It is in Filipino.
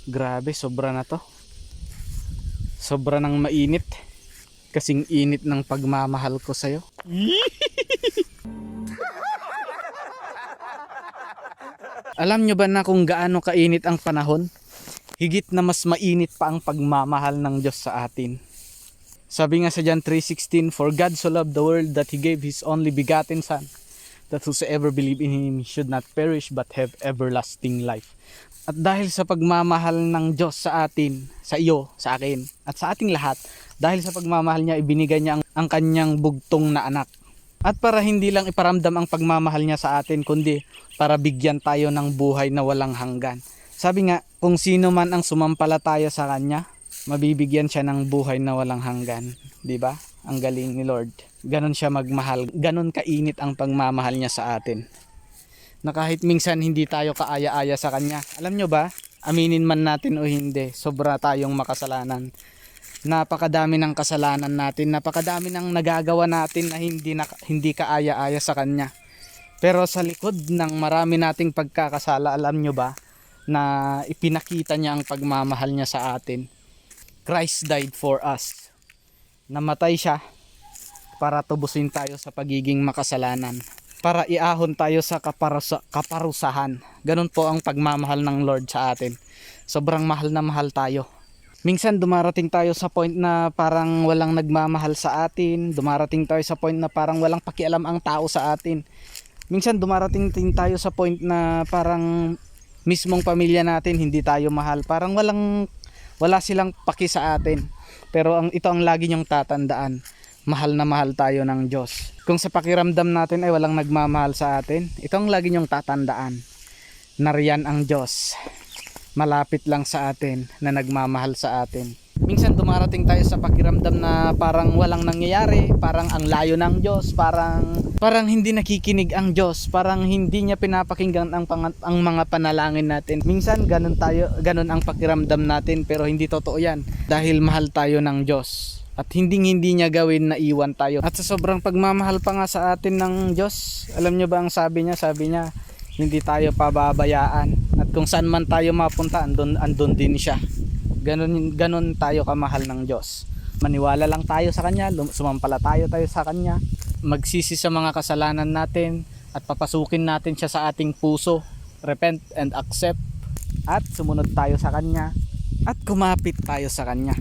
Grabe, sobra na to. Sobra nang mainit. Kasing init ng pagmamahal ko sa'yo. Alam nyo ba na kung gaano kainit ang panahon? Higit na mas mainit pa ang pagmamahal ng Diyos sa atin. Sabi nga sa John 3:16, "For God so loved the world that He gave His only begotten Son, that whosoever believe in Him should not perish but have everlasting life." At dahil sa pagmamahal ng Diyos sa atin, sa iyo, sa akin, at sa ating lahat, dahil sa pagmamahal niya, ibinigay niya ang kanyang bugtong na anak. At para hindi lang iparamdam ang pagmamahal niya sa atin, kundi para bigyan tayo ng buhay na walang hanggan. Sabi nga, kung sino man ang sumampalataya sa kanya, mabibigyan siya ng buhay na walang hanggan. 'Di ba? Ang galing ni Lord. Ganon siya magmahal, ganon kainit ang pagmamahal niya sa atin. Na kahit minsan hindi tayo kaaya-aya sa kanya. Alam nyo ba, aminin man natin o hindi, sobra tayong makasalanan. Napakadami ng kasalanan natin, napakadami ng nagagawa natin na hindi kaaya-aya sa kanya. Pero sa likod ng marami nating pagkakasala, alam nyo ba, na ipinakita niya ang pagmamahal niya sa atin. Christ died for us. Namatay siya para tubusin tayo sa pagiging makasalanan. Para iahon tayo sa kaparusahan. Ganun po ang pagmamahal ng Lord sa atin. Sobrang mahal na mahal tayo. Minsan dumarating tayo sa point na parang walang nagmamahal sa atin. Dumarating tayo sa point na parang walang pakialam ang tao sa atin. Minsan dumarating din tayo sa point na parang mismong pamilya natin hindi tayo mahal. Parang wala silang paki sa atin. Pero ito ang lagi nyong tatandaan. Mahal na mahal tayo ng Diyos. Kung sa pakiramdam natin ay walang nagmamahal sa atin, ito ang lagi nyong tatandaan. Nariyan ang Diyos. Malapit lang sa atin na nagmamahal sa atin. Minsan dumarating tayo sa pakiramdam na parang walang nangyayari, parang ang layo ng Diyos, parang hindi nakikinig ang Diyos, parang hindi niya pinapakinggan ang mga panalangin natin. Minsan ganun ang pakiramdam natin, pero hindi totoo yan. Dahil mahal tayo ng Diyos. At hindi niya gawin na iwan tayo. At sa sobrang pagmamahal pa nga sa atin ng Diyos, alam nyo ba ang sabi niya? Sabi niya, hindi tayo pababayaan. At kung saan man tayo mapunta, andun din siya. Ganun tayo kamahal ng Diyos. Maniwala lang tayo sa Kanya, sumampalataya tayo sa Kanya, magsisi sa mga kasalanan natin, at papasukin natin siya sa ating puso. Repent and accept. At sumunod tayo sa Kanya. At kumapit tayo sa Kanya.